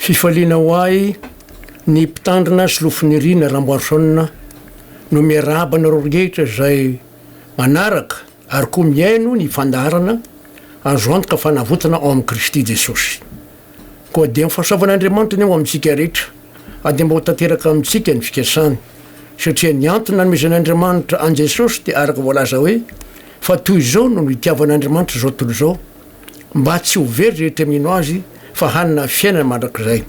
fifaliana ho ahy ny mpitandrina sy lofin'irina ramboarsona no miarabana ro rehetra zay manaraka ary koa miaino ny fandarana azo antoka fanavotana ao amin'i Kristy Jesosy. Koa dia mifahasoavan'Andriamanitra ny ao amintsika rehetra ady mba ho tanteraka amintsika ny fikasany satria ny antony nanomezan'Andriamanitra an Jesosy dia araka voalaza hoe fa toy izao no itiavan'Andriamanitra zao tontolo izao mba tsy ho very rehetra mino azy fa hanana fiainana mandrakizay.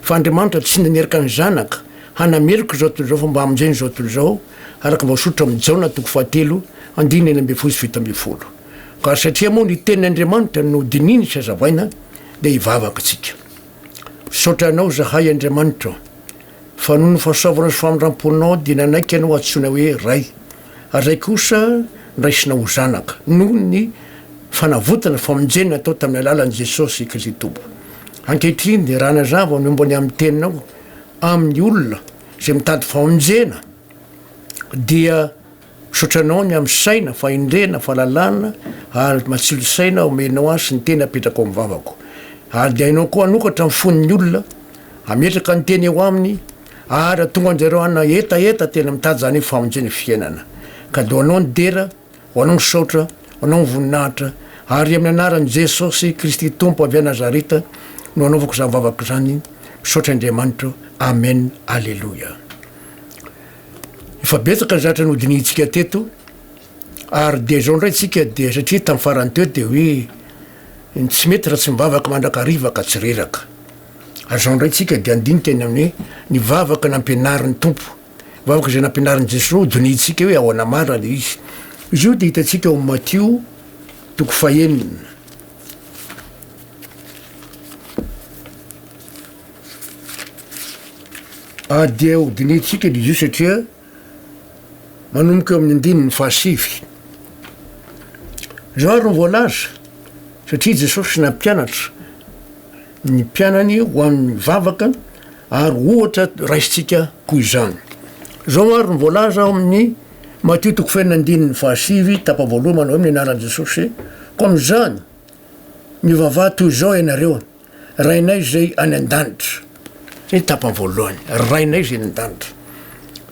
Fa Andriamanitra tsy naneraka ny zanaka hanameriko zao tontolo izao fa mba hamonjeny zao tontolo izao araka mba sotra amin'ny Jaona 3:9-10. Ka satria moa ny tenin'Andriamanitra no dininy sy hazavaina dia hivavaka tsika. Sotranao zahay Andriamanitra fa noho ny fahasoavana sy famindram-ponao dia nanaiky anao antsoina hoe ray ary zay kosa ndraisina ho zanaka noho ny fanavotana famonjena atao tamin'ny alalan'i Jesosy Kristy Tompo. Ankehitriny dia raha nazava nombany amin'ny teninao amin'ny olona zay mitady famonjena dia sotranao ny amin'ny saina fahendrena fahalalana ary matsilo saina omenao azy sy ny teny apetraka ao amin'ny vavako ary dia hainao koa anokatra amin'ny fon'ny olona ametraka ny teny eo aminy ary tonga anjareo ana etaeta tena mitady zany hoe famonjena fiainana. Ka do anao ny dera ho anao ny saotra ho anao ny voninahitra ary amin'ny anaran'i Jesosy Kristy Tompo avy a Nazareta no anaovako zany vavaka zany misaotra Andriamanitra. Amen. Alleluia. Efa betsaka ny zatra nodinitsika teto ary dia zao ndray tsika dia satria tamin'ny farany teo dia hoe tsy mety raha tsy mivavaka mandrakariva tsy reraka. Ary zao ndray tsika dia andiny teny amin'ny ny vavaka nampianarin'ny Tompo vavaka zay nampianarin'i Jesosy dinitsika hoe ao anamara le izy. Izy io dia hitatsika ao Matthieu 9. Dia ho dinitsika izy io satria manomboka eo amin'ny 9:7. Zao ary ny voalaza satria Jesosy nampianatra ny mpianany ho amin'ny vavaka ary ohatra raisitsika koa izany. Zao ary ny voalaza ao amin'ny Matthieu 9:7 tapavoaloha manao amin'ny anaran'i Jesosy koa amin'izany mivavaha toy izao ianareo rainay zay any an-danitra. Zay tapany voalohany rainay zay any an-danitra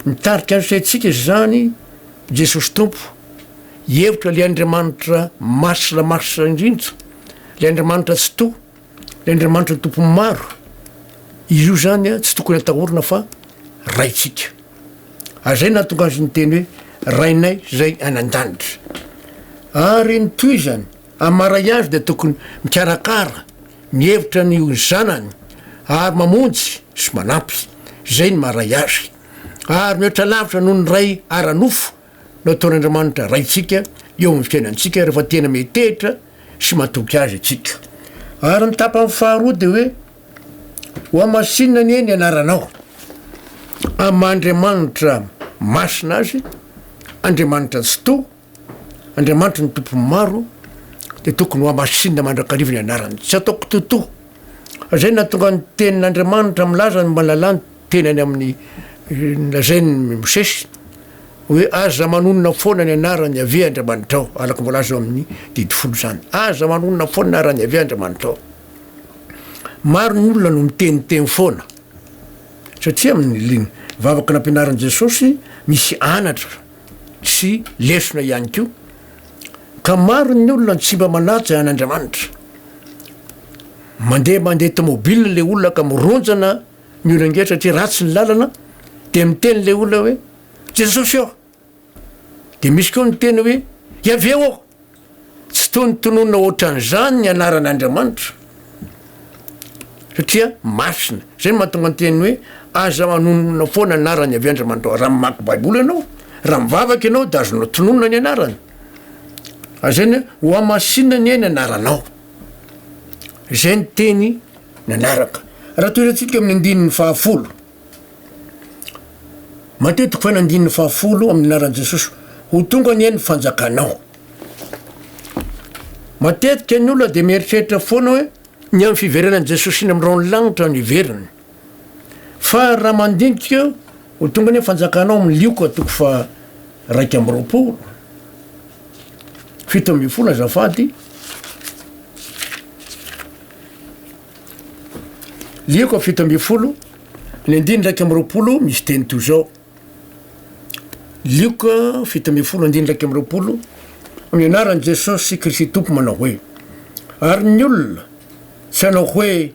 mitarika azy saintsika zany Jesosy Tompo hevitra le Andriamanitra masina indrindra le Andriamanitra tsy to le Andriamanitra tompo maro izy io zany tsy tokony atahorana fa raitsika ary zay nahatonga azy ny teny hoe rainay zay any an-danitra ary ny toy zany amaray azy dia tokony mikarakara mihevitra ny zanany ary mamonjy sy manampy zay ny maray azy ary mihoatra lavitra noho ny ray aranofo no ataon'Andriamanitra raitsika eo amin'ny fiainantsika rehefa tena metehitra sy matoky azy atsika. Ary ny tapany faharoa dia hoe ho amasinina ny eny anaranao amin'Andriamanitra masina azy Andriamanitra tsy to Andriamanitra ny tompo maro dia tokony ho amasinina mandrakariva ny anarany tsy ataoko totoa. Zay nahatonga ny tenin'Andriamanitra milaza ny malalany tenany amin'ny lazainy Mosesy hoe aza manonona foana ny anarany ave Andriamanitra ao alaka voalaza ao amin'ny 10 zany aza manonona foana ny anarany ave Andriamanitra ao. Maro ny olona no miteniteny foana satria amin'ny vavaka nampianaran'i Jesosy misy anatra sy lesona ihany koa ka maro ny olona tsy mba manaja an'Andriamanitra mandeha tomobile le olona ka mironjana ny olona ngetra satria ratsy ny lalana dia miteny le olona hoe Jesosy ao dia misy koa ny teny hoe iaveo ao tsy toy ny tononona ohatran'izany ny anaran'Andriamanitra satria masina zay no mahatonga ny teny hoe aza manonona foana anarany avy Andriamanitra raha mamaky baiboly ianao raha mivavaka ianao dia azonao tononona ny anarany azany ho amasinina ny eny anaranao zay ny teny nanaraka. Raha toerantsika amin'ny 10:10 Matthieu 9:10 amin'ny anaran'i Jesosy ho tonga ny eny fanjakanao. Matetika ny olona dia mieritreritra foana hoe ny amin'ny fiverenan'i Jesosy iny amin'irao ny lanitra ny iveriny fa raha mandinika ho tonga ny eny fanjakanao milioka 2:20 7 azafady lioko fito amby folo ny andiny ndraiky am'roapolo misy teny toy zao lioka fito amby folo andiny ndraiky am'roapolo amin'ny anaran' jesosy kristy tompo manao hoe ary ny olona tsy hanao hoe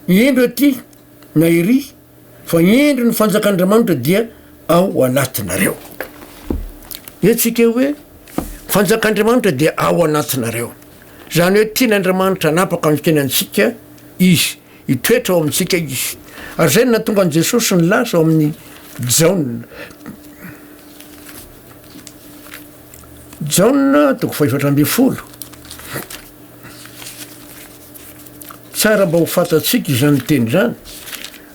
iendro aty na iry fa iendro ny fanjak'andriamanitra dia ao anatinareo etsika hoe fanjak'andriamanitra dia ao anatinareo zany hoe tian'andriamanitra anapaka amikeny antsika izy itoetra ao amintsika izy ary zay na tonga an' jesosy ny lasa ao amin'ny jaona toko faefatra amby folo tsara mba ho fatatsika izany teny zany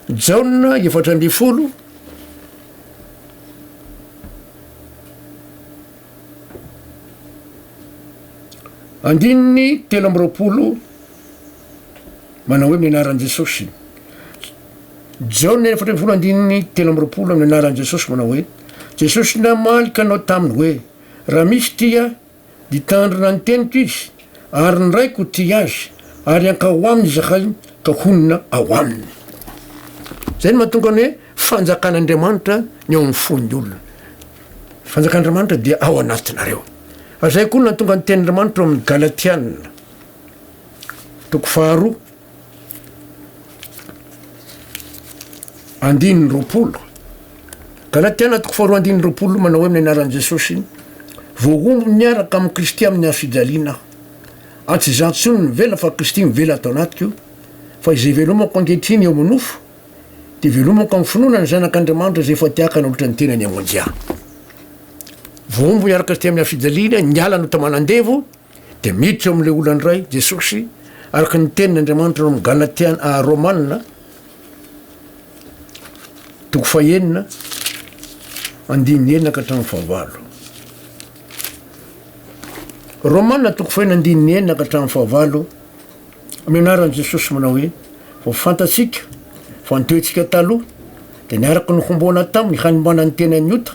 jaona efatra amby folo andininy telo am'roapolo manao hoe amin'ny anaran' jesosy jaona efatra amby folo andininy telo am'roapolo amin'ny anaran' jesosy manao hoe jesosy namalika anao taminy hoe raha misy tia ditandrina ny teniko izy ary ny raiko ty azy ary ankao aminy zakay ka honina ao aminy zay ny mahatonga ny hoe fanjakan'andriamanitra ny ao amin'ny fon'ny olona fanjakan'andriamanitra dia ao anatinareo ary zay koa no natonga ny tenin'andriamanitra amin'ny galatiana toko faharoa andininy roapolo galatiana toko faharoa andininy roapolo manao hoe amin'ny anaran' jesosy voaombo miaraka amin'ny kristy amin'ny afijaliana aho tsy zantsony mivela fa kristy mivela atao anatiko fa izay velomako angehitriny eo amin'ny nofo dia velomako amin'ny finoana ny zanak'andriamanitra zay efa tiaka naolatra ny tenany amonjia voaombo miaraka kristy amin'ny afijaliana niala no tamanandevo dia miditra eo amin'ilay olany ray jesosy araka ny tenin'andriamanitra no amin'ny galatiana romanina toko fahenina andininy enina ka hatramin'ny fahavalo romanina toko fahenina andininy enina ka hatramin'ny fahavalo amin'ny anaran' jesosy manao hoe vo fantatsika fa nitoetsika taloha dia niaraka nohomboana taminy hanimbana ny tena ny ota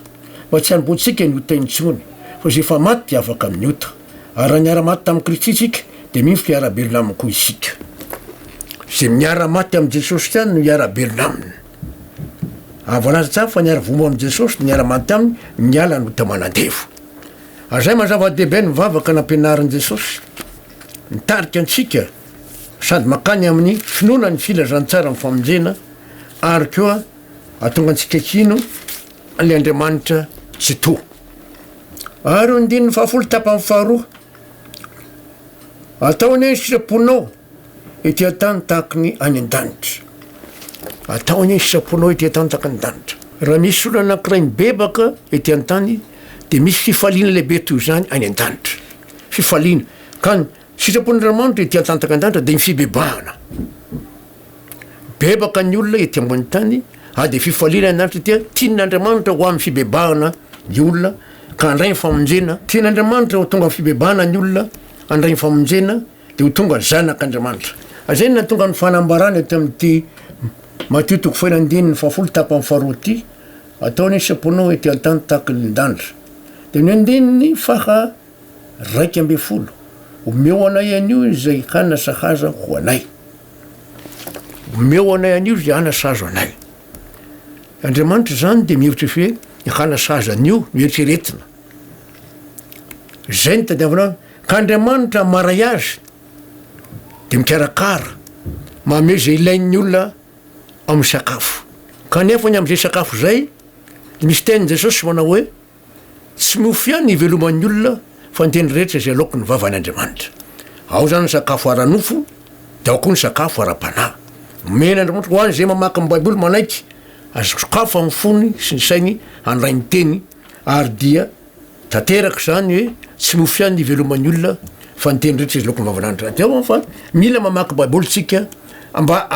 mba tsy hanomboantsika ny ota intsony fa zay efa maty dia afaka amin'ny ota ary raha niara-maty tamin'ny kristy isika dia mifika hiara-belona aminy koa isika zay miara-maty amin'i jesosy tiany no hiara-belona aminy voalaza tsara fa niara-vombo amin'i jesosy niara-maty aminy niala no tamanandevo ary zay mazava-dehibe ny mivavaka nampianarin' jesosy nitarika antsika sady makany amin'ny finoana ny filazantsara amin'ny famonjena ary koa atonga antsika kino le andriamanitra tsy to ary ondininy fahafolo tapa amin'ny faharoa ataony sitraponao ety an-tany tahaka ny any an-danitra ataony sitraponao ety an-tany tahaka ny danitra raha misy olona anankiray mibebaka ety an-tany dia misy fifaliana lehibe toy zany any an-danitra fifaliana ka sitrapon'andriamanitra ety an-tany tahaka ny danitra dia mifibebahana bebaka ny olona ety ambony tany dia fifaliana an-danitra tia tian'andriamanitra ho amin'ny fibebahana ny olona ka andray ny famonjena tian'andriamanitra ho tonga ny fibebahana ny olona andray ny famonjena dia ho tonga zanak'andriamanitra zay na tonga ny fanambarana eto amin'ity Matthieu toko fahenina andininy fahafolo tapa amin'ny faharoa ty ataony sitraponao ety an-tany tahaka ny danitra dia ny andininy faha raiky amby folo omeo anay an'io izay hanina sahaza ho anay omeo anay an'io izay hana sahazo anay andriamanitra zany dia mihevitra fe hana sahaza an'io mieritreretina zay ny tadiavana ka andriamanitra maray azy dia mikarakara maome zay ilain'ny olona amin'ny sakafo kanefa ny amin'izay sakafo zay misy tenin' jesosy manao hoe tsy miofiany iveloman'ny olona fa ny teny rehetra zay laoko ny vavan'andriamanitra ao zany ny sakafo ara-nofo dia ao koa ny sakafo ara-panahy men'andriamanitra ho any zay mamaky amin'ny baiboly manaiky azo sakafo amin'ny fony sy ny sainy handray ny teny ary dia tanteraka zany hoe tsy miofiany iveloman'ny olona fa ny teny rehetra zay laoko ny vavan'andriamanitra dia fa mila mamaky baiboly tsika mba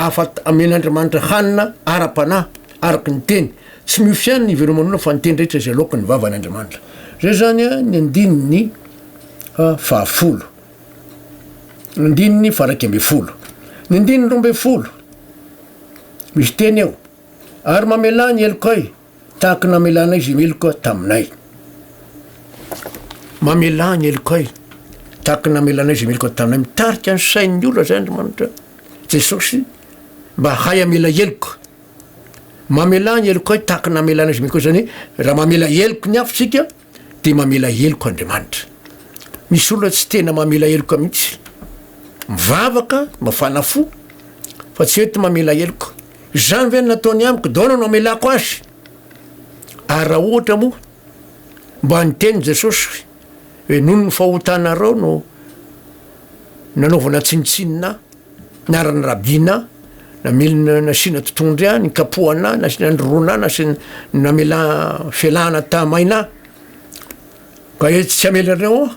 amen'andriamanitra hanina ara-panahy araky ny teny tsy miofiany ny veloman'olona fa ny teny rehetra zay laoko ny vavan'andriamanitra zay zany ny andininy fahafolo ny andininy faraiky amby folo ny andininy roa amby folo misy teny eo ary mamelà ny elokay tahaka namelanay zay meloka taminay mamelà ny elokay tahaka namelanay zay meloka taminay mitarika ny sain'ny olona zay andriamanitra jesosy mba hay amela eloko mamela ny eloko hoe tahaka namelana izy mikoa zany raha mamela eloko ny afitsika de mamela eloko andriamanitra misy olona tsy tena mamela eloko mihitsy mivavaka mafana fo fa tsy hoety mamela eloko zany ve nataony amiko daona no amelako azy ary raha ohatra moa mba nyteny jesosy hoe nono ny fahotanareo no nanaovana tsinitsinina niarany rabina namilina nasina totondry a ny kapohana nasina ndrorona nasina namela fialahana tamaina ka e tsy amelareo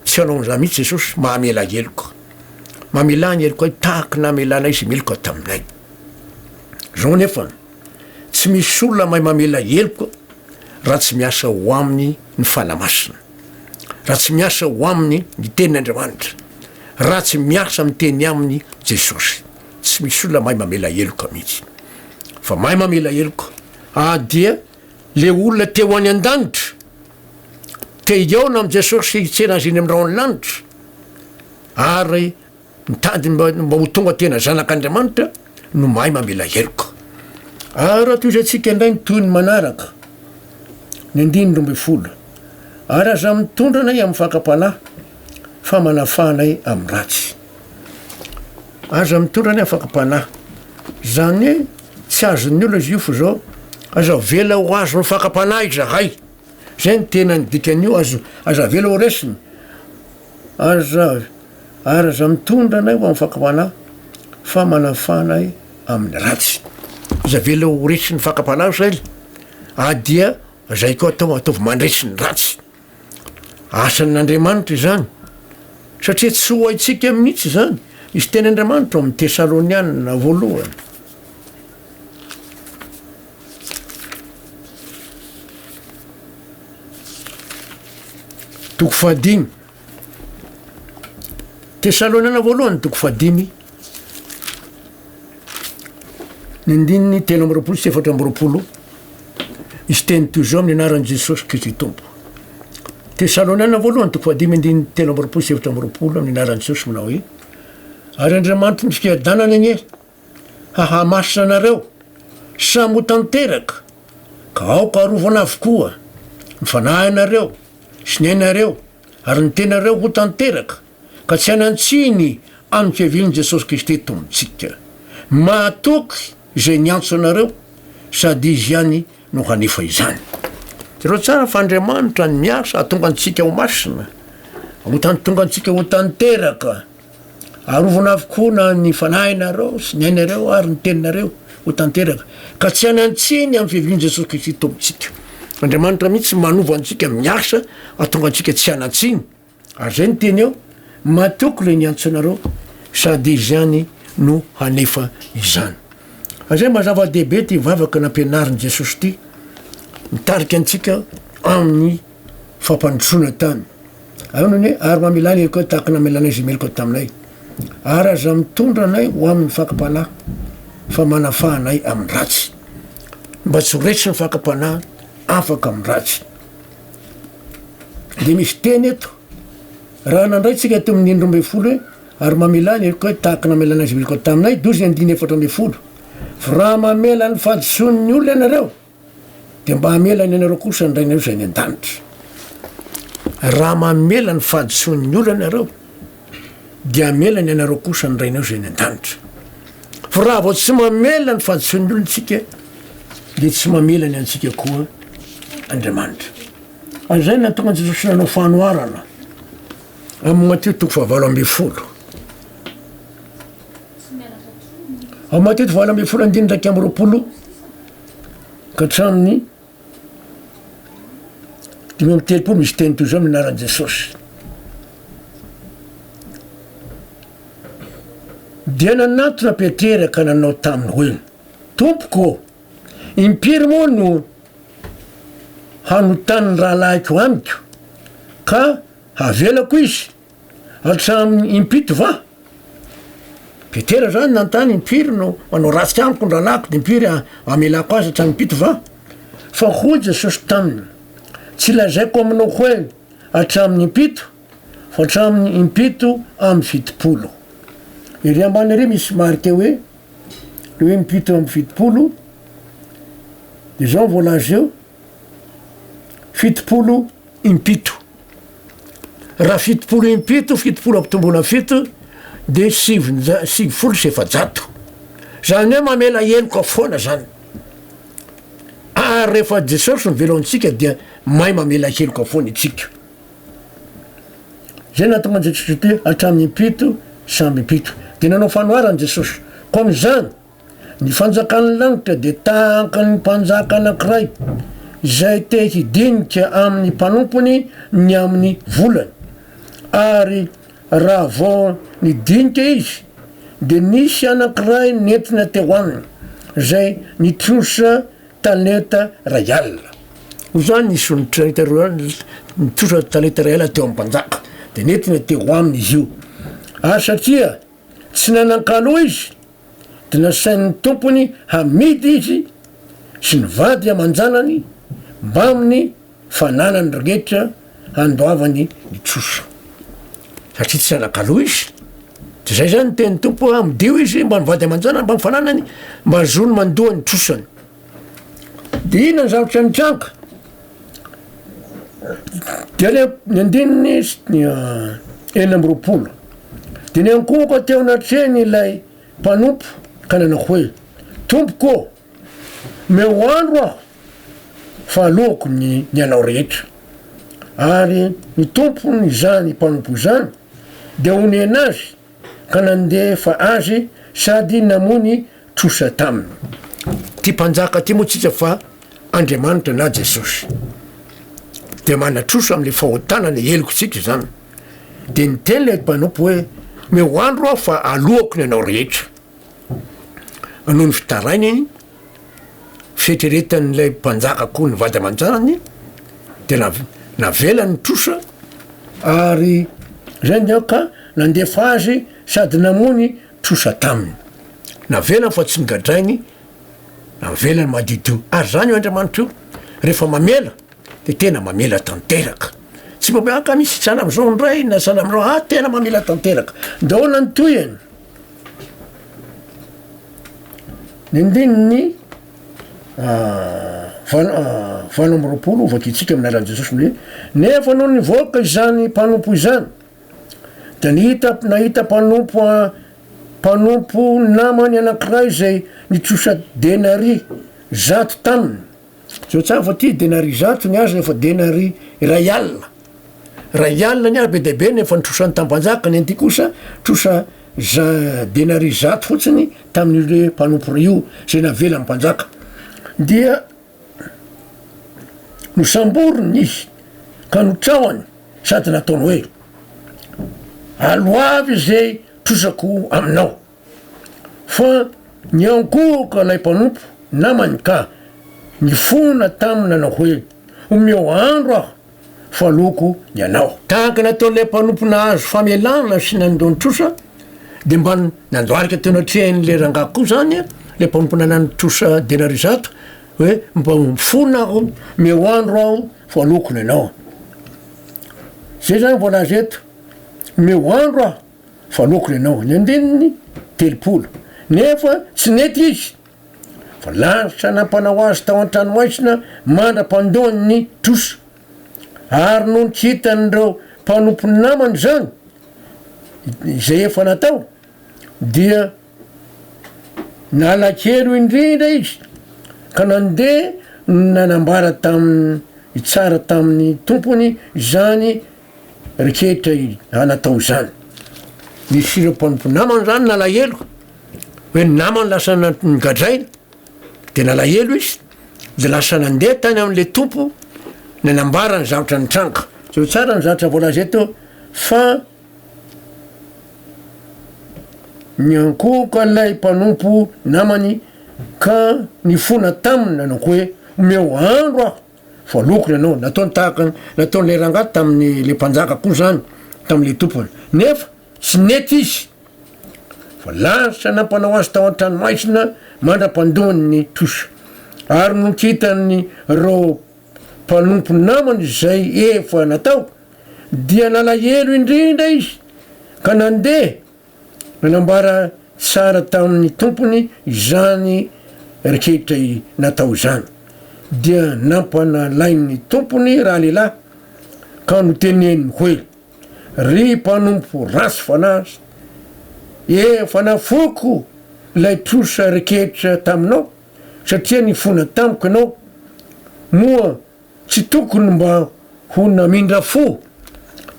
tsy anaon'za mihitsy jesosy mahamela eloko mamela ny eloko hoe tahaky namelana izy meloko taminay zao nefa tsy misy olona mahay mamela eloko raha tsy miasa ho aminy ny fanamasina raha tsy miasa ho aminy ny tenin'andriamanitra raha tsy miasa miteny aminy jesosy tsy misy olona mahay mamela eloko mihitsy fa mahay mamela eloko dia le olona te ho any an-danitra te iaona am' jesosy hitsena azy eny am' raha any lanitra ary mitady mba ho tonga tena zanak'andriamanitra no mahay mamela eloko ary toy zay tsika indray ny toy ny manaraka ny 5 ary aza mitondra anay amin'ny fakapanahy fa manafahanay amin'ny ratsy aza mitondra anay amin'ny fakapanahy zany hoe tsy azon'ny olo izy io fo zao aza vela ho azo ny fakapanahy zahay zay ny tena ny dikan'io aza vela ho resiny ary aza mitondra anay ho amin'ny fakapanahy fa manafahanay amin'ny ratsy aza vela ho resiny fakapanahy zay dia zay koa ataovy mandresy ny ratsy asan'andriamanitra zany satria tsy ho haitsika mihitsy zany izy ten'andriamanitra amin'ny tesaloniana voalohany toko 5 tesaloniana voalohany toko 5 ny 3 sy 4 izy teny toy zao amin'ny anaran'i jesosy kristy tompo tesaloniana voalohany toko 5 3 sy 4 amin'ny anaran'i jesosy manao hoe ary andriamanitra ny fiadanana anye hahamasina anareo samy ho tanteraka ka aoka arovana avokoa ny fanahy anareo sy ny ainareo ary ny tenareo ho tanteraka ka tsy hanantsiny amin'ny fiavian'i jesosy kristy tompontsika mahatoky izay niantso anareo sady izy ihany no hanefa izany zereo tsara fa andriamanitra ny miasa atonga antsika ho masina tonga antsika ho tanteraka arovana avokoa na ny fanahinareo sy ny ainareo ary ny teninareo ho tanteraka ka tsy hanantsiny amin'ny fiavian'i jesosy kristy tompontsika andriamanitra mihitsy manova antsika miasa atonga antsika tsy hanatsiny ary zay ny teny eo matoky le niantso anareo sady izy ihany no hanefa izany azay mazava-dehibe ty vavaka nampianarin' jesosy ty mitarika antsika amin'ny fampandrosoana tany aonany hoe ary mamelana eloko tahaka namelana izy meloko taminay ary aza mitondra anay ho amin'ny fakapanahy fa manafahanay amin'ny ratsy mba tsy ho resy ny fakapanahy afaka amin'ny ratsy de misy teny eto raha nandraytsika teo amin'ny 12 hoe ary mamelana eloko hoe tahaka namelana izy meloko taminay 12 fa raha mamela ny fahadison'ny olo ianareo de mba hamelany anareo kosa ny rainareo zay ny an-danitra raha mamela ny fahadison'ny olo ianareo de amelany anareo kosa ny rainareo zay ny an-danitra fa raha vao tsy mamela ny fahadison'ny olo ntsika de tsy mamelany antsika koa andriamanitra azay natonga jesosy nanao fanoarana amin'ny Mateo toko 7 ao Mateo 7 ka hatramin'ny 5 misy teny toy zao amin'ny anaran'i jesosy dia nanatona Petera ka nanao taminy hoe tompoko impiry moa no hanotaniny rahalahiko amiko ka havelako izy hatramin'ny impito va Petera zany nantany impiry no manao ratsika amiko ny rahalahiko de impiry amelako azy hatramin'ny impito va fa hoy jesosy taminy tsy lazaiko aminao hoe hatramin'ny impito fa hatramin'ny impito amin'ny 70 ery ambany ery misy marika hoe hoe mipito amy fitopolo de zao volazy eo fitopolo impito raha fitopolo impito fitopolo ampitomboana fito de sivy folo sy efajato zany hoe mamela heloko afoana zany ary rehefa jesosy nyveloantsika dia mahay mamela heloko afoana itsika zay natonga jesosy ty hatramin'ny impito samby impito de nanao fanoarany jesosy ko am'izany ny fanjakany lanitra de tahaka ny mpanjaka anankiray zay te hidinika amin'ny mpanompony ny amin'ny volany ary raha vao nidinika izy de nisy anankiray nentina teo aminy zay nitrosa talenta ray alina ho zany nisy nitrosa talenta ray alina teo amin'ny mpanjaka de nentina teo aminy izy io ary satria tsy nanan-kaloha izy de nasain'ny tompony hamidy izy sy nivady aman-janany mba amin'ny fananany rehetra handoavany nitrosa satria tsy nanan-kaloha izy de zay zany teny tompo amidio izy mba nivady aman-janany mba mifananany mba zony mandoha nitrosany de ina ny zavatra nitranga de le ny andininy enina amby roapolo de ny ankohoko teo anatreny ilay mpanompo ka nanao hoe tompoko meo andro aho fa alohako ny anao rehetra ary ny tompony zany mpanompo zany de hony anazy ka nandefa azy sady namony trosa taminy ty mpanjaka ty moa tsika fa Andriamanitra na Jesosy de manatrosa am'le fahotanany heloko tsika zany de niteny le mpanompo hoe meo andro aho fa alohako ny anao rehetra noho ny fitarainy iny fieritreretan'lay mpanjaka koa ny vady aman-janany de navela ny trosa ary zany dio ka nandefa azy sady namony trosa taminy navelany fa tsy nigadrainy navelany madidio ary zany io Andriamanitra io rehefa mamela de tena mamela tanteraka tsy mba aka misy sana am'zao ndray na sana am'zao tena mamela tanteraka dahoana ny toyany ny andininy valo amby roapolo vakitsika aminaran'i Jesosy hoe nefa noho nivoaka izany mpanompo izany da nahita mpanompo namany anankiray zay nitrosa denari zato taminy zao tsara fa ty denari zato ny azy nefa denari ray alina ny azy be de be nefa nitrosany tampanjaka ny anty kosa trosa denari zato fotsiny tamin'ile mpanompo io zay navela ny mpanjaka dia nosamborony izy ka notrahany sady nataony hoe aloavy zay trosako aminao fa ny ankohoko lay mpanompo namany ka nifona taminy nanao hoe omeo andro aho fa aloko ny anao tahaka nataon'lay mpanompo nahazo famelana sy nandoany trosa de mba nandoarika teo natrehan'le rangako koa zany le mpanompo nanany trosa denari zato hoe mba mifona aho meo andro aho fa aloko ny anao zay zany volazy eto meo andro aho fa aloko ny anao ny andininy telopolo nefa tsy nety izy fa lanitra nampanao azy tao an-tranomaisina mandra-pandohany ny trosa ary noho tsy hitan'ireo mpanompony namany zany izay efa natao dia nalakelo indrindra izy ka nandeha nanambara taminy tsara tamin'ny tompony zany reketra anatao zany misy ireo mpanompony namany zany nalahelo hoe ny namany lasa nigadraina de nalahelo izy de lasa nandeha tany amin'le tompo nanambara ny zavatra nitranga zao tsara ny zavatra volazy eto fa ny ankohoko lay mpanompo namany ka nifona taminy nanao hoe omeo andro aho fa alokony anao nataony tahaka nataon'le rangaty tamin'ny le mpanjaka koa zany tamin'le tompony nefa tsy nety izy fa lanitra nampanao azy tao an-tranomaisina mandra-pandohany ny trosa ary no kitany reo mpanompo namany zay efa natao dia nalahelo indrindra izy ka nandeha nanambara tsara tamin'ny tompony izany riketra natao zany dia nampana lain'ny tompony raha lehilahy ka no teneny hoe ry mpanompo rasy fanazy efa nafoko lay trosa riketra taminao satria ny fona tamiko ianao moa tsy tokony mba ho namindra fo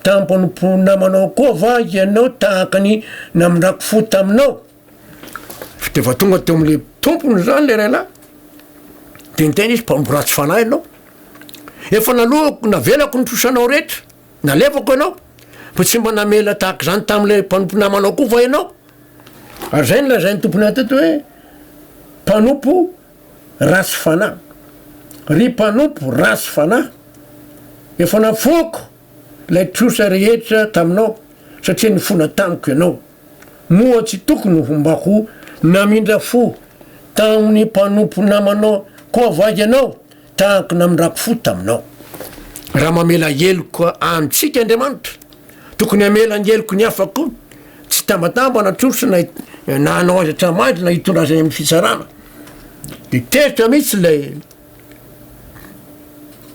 tampanompo namanao koa va ianao tahakany namindrako fo taminao fitefa tonga teo am'le tompony zany le rahalah de nytena izy mpanompo ratsy fanahy ianao efa nalohako navelako ny trosanao rehetra nalevako ianao fa tsy mba namela tahaka zany tam'le mpanompo namanao koa va ianao ary zay ny lazay ny tompony atato hoe mpanompo rasy fanahy ry mpanompo rasy fanahy efa nafoko lay trosa rehetra taminao satria ny fona tamiko ianao moa tsy tokony homba ho namindra fo tamin'ny mpanompo namanao koa vagy ianao tahako namindrako fo taminao raha mamela eloko amitsika andriamanitra tokony amela ny eloko ny afako tsy tambatamba na trosa na anao azy atramaindry na hitondrazany amin'ny fitsarana de teritra mihitsy lay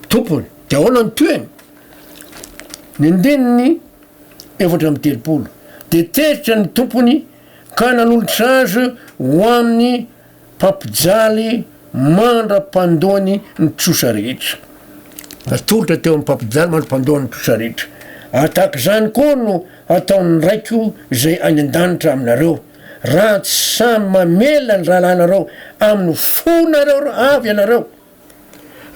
tompony de ahoana ny toeny ny andininy efatra am'y telopolo de teritra ny tompony ka nanolotra azy ho amin'ny mpampijaly mandra-pandony ny trosa rehetra atolotra teo amin'ny mpampijaly mandra-pandony ny trosa rehetra ataka zany koa no ataon'ny raiko zay any an-danitra aminareo raha tsy samy mamela ny rahalanareo amin'ny fonareo avy anareo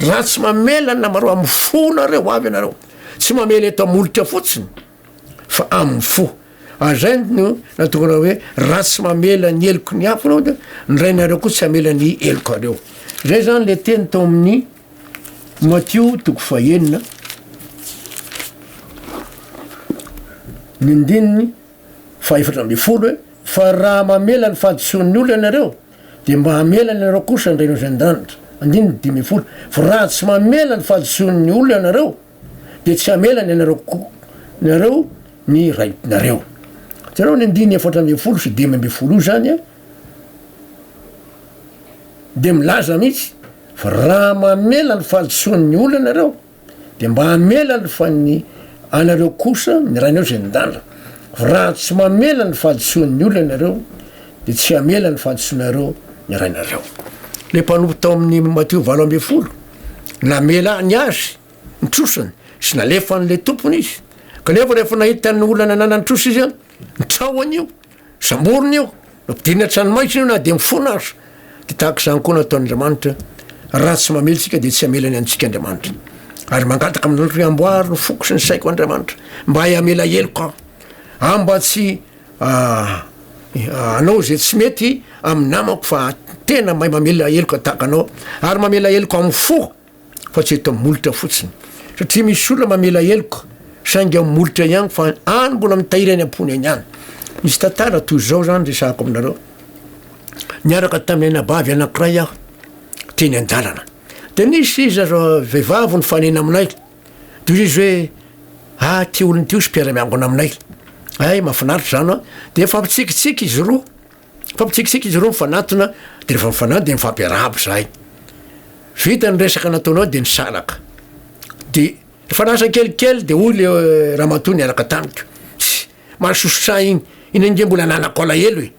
raha tsy mamela ny namareo amin'ny fonareo avy anareo tsy mamela eto amolitra fotsiny fa amin'ny fo azay no natokana hoe raha tsy mamela ny eloko ny afo anao de ny rainareo koa tsy amela ny eloko areo zay zany le teny tao amin'ny Matthieu toko fahenina ny andininy faefatra amby folo hoe fa raha mamela ny fahadisoan'ny olo ianareo de mba hamela ny anareo kosa ny rainao zan-danitra andininy dimy folo fa raha tsy mamela ny fahadisoan'ny olo ianareo de tsy hamela ny anareo ny raitinareo zareo ny andiny efatra amby folo sy dimy amby folo io zany a de milaza mihitsy fa raha mamela ny fahadisoan'ny olo ianareo de mba hamela ny fa ny anareo kosa ny rainao zay nydandra fa raha tsy mamela ny fahadisoan'ny olo ianareo de tsy hamela ny fahadisoanareo ny rainareo le mpanompo tao amin'ny Matthieu valo amby folo namela ny azy ny trosany sy nalefa n'le tompony izy kanefa rehefa nahita ny olana nanany trosa izy a nitraoany io samborony io nampidirina tranomaitra io na de mifona azy de tahaka zany koa nataon'andriamanitra raha tsy mamelitsika de tsy hamelany antsika andriamanitra ary mangataka amin'andro hoe amboary no foko sy ny saiko andriamanitra mba hiamela eloko mba tsy anao zay tsy mety amin'ny namako fa tena mahay mamela eloko tahaka anao ary mamela eloko amin'ny fo fa tsy eto am'molitra fotsiny satria misy olona mamela eloko saingy am'molitra ihany fa any mbola mitahiry any ampony any any misy tantara toy zao zany resahako aminareo niaraka tamin'ny anabavy anankiray aho teny an-dalana de nisy izy vehivavy ny fanena aminay de izy hoe ty olony ty io sy mpiara-miangona aminay ay mahafinaritra zany a de fampitsikitsiky izy roa fampitsikitsiky izy roa mifanatona de rehefa mifanatona de mifampiarahabo zahay vita ny resaka nataonao de nisalaka de rehefa lasa kelikely de hoy le ramatoa niaraka tamiko mahasosotra igny inenge mbola nanako alahelo e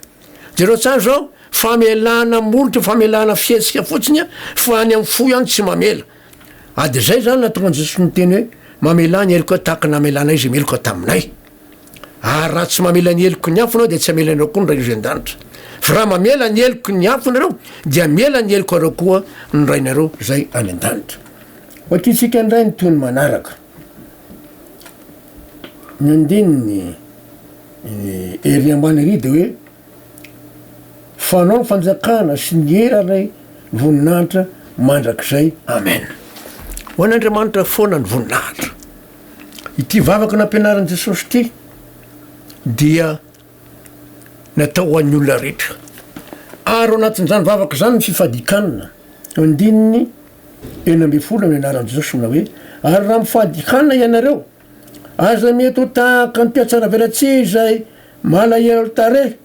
jereo tsany zao famelana molitra famelana fietsika fotsiny a fa any amin'ny fo ihany tsy mamela de zay zany natonga Jesosy niteny hoe mamela ny eloko tahaka namelana izy meloko taminay ary raha tsy mamela ny eloko ny afo anao de tsy amela anareo koa ny rainareo zay-danitra fa raha mamela ny eloko ny afo anareo de amela ny eloko areo koa ny rainareo zay any an-danitra ohatritsika ndray ny toy ny manaraka ny andininy ery ambany ery de hoe fanao ny fanjakana sy ny era ray voninahitra mandrak'izay amen ho an'andriamanitra foana ny voninahitra ity vavaka nampianaran'i Jesosy ty dia natao ho an'ny olona rehetra ary ao anatin'izany vavaka zany ny fifadikanana andininy enina amby folo amin'ny anaran'i Jesosy mina hoe ary raha mifadikanana ianareo aza mety ho tahaka ny mpiatsara velatsy zay malahelo tare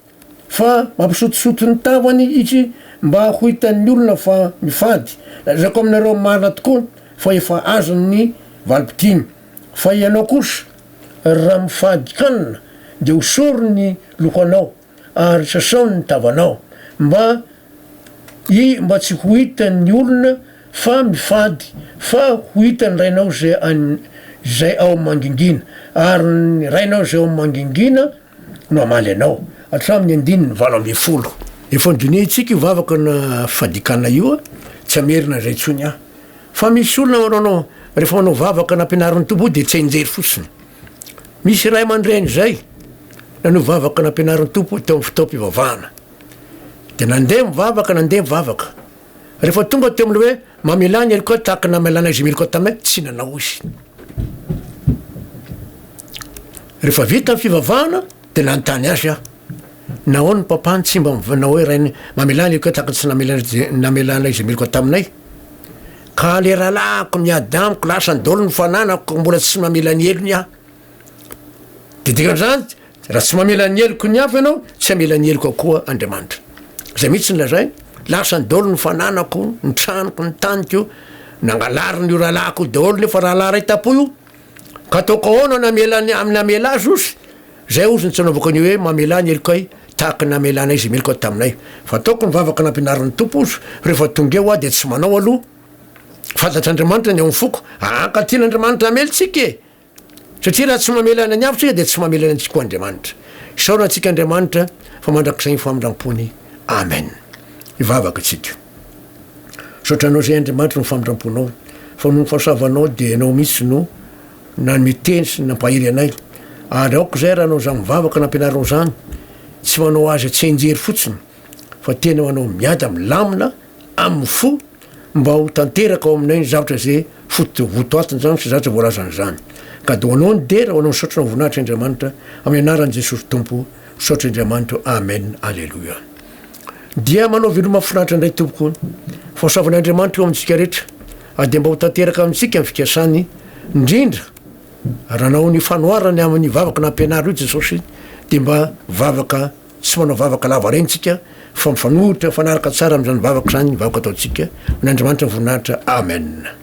fa mampisotosoto ny tavany izy mba ho hitan'ny olona fa mifady lazako aminareo marina tokoa fa efa azony valipitiny fa ianao kosa raha mifady kanina de hosory ny lokanao ary sasaony ny tavanao mba tsy ho hitan'ny olona fa mifady fa ho hitany rainao zay ao mangingina ary ny rainao zay ao mangingina no amaly anao atramin'ny andininy 80 efa nydinihy tsika io vavaka na fadikana io a tsy amerina zay tsony ah fa misy olona manaonao rehefa manao vavaka nampianarin'ny tompo de tsy enjery fotsiny misy ray aman-dreny zay nanao vavaka nampianarin'ny tompo teo amin'ny fitaom-pivavahana de nandeha mivavaka nandeha mivavaka rehefa tonga teo am'le hoe mamelany ary koa tahaka namelana izy milikoa tamay tsy nanao izy rehefa vita ny fivavahana de nanontany azy ah nahoa ny papany tsy mba nao hoe rainy mamelany ary koa tahaka tsy namelana izy milikoa taminay ka le rahalahako miadamiko lasany dolo ny fananako mbola tsy mamelany elony ah de dikan'izany raha tsy mamelany eloko ny afo ianao tsy amelany eloko akoa Andriamanitra zay mihitsy ny lazay lasany dolo ny fananako ny tranoko ny taniko nangalariny io rahalahako dolo nefa rahalahy ray tapo io ka ataoko ahoana namelany amin'ny amela azy ozy zay ozy ny tsy anaovako an'io hoe mamelany eloko ay tahaka namelana izy meloko taminay fa ataoko ny vavaka nampianarin'ny tompo ozy rehefa tonga eo ah de tsy manao aloha fantatr'Andriamanitra ny ao mifoko ka tian'Andriamanitra amelitsika e satria raha tsy mamelana ny avy tsika de tsy mamelana antsika koa Andriamanitra isaorana antsika Andriamanitra fa mandrak'izay ny famindram-pony amen ivavaka tsika saotranao zay Andriamanitra ny famindram-ponao fa no fahasavanao de anao mihitsy no namiteny sy nampahiry anay ary aoko zay raha anao za mivavaka nampianarinao zany tsy manao azy tsy enjery fotsiny fa tena manao miada milamina amin'ny fo mba ho tanteraka ao aminay ny zavatra zay votoatiny zany sy zavatra voalazany zany ka do anao ny dera ho anao ny saotra na voninahitra Andriamanitra amin'ny anaran'i Jesosy Tompo saotra Andriamanitra amen alleluia dia manao velo mahafinaritra indray tompoko fahasoavan'Andriamanitra eo amintsika rehetra de mba ho tanteraka amintsika amin'ny fikasany indrindra raha nao ny fanoarany amin'ny vavaka nampianary io Jesosy de mba vavaka tsy manao vavaka lava rentsika fa mifanohitra fanaraka tsara am'zany vavaka zany vavaka ataotsika n'Andriamanitra ny voninahitra amen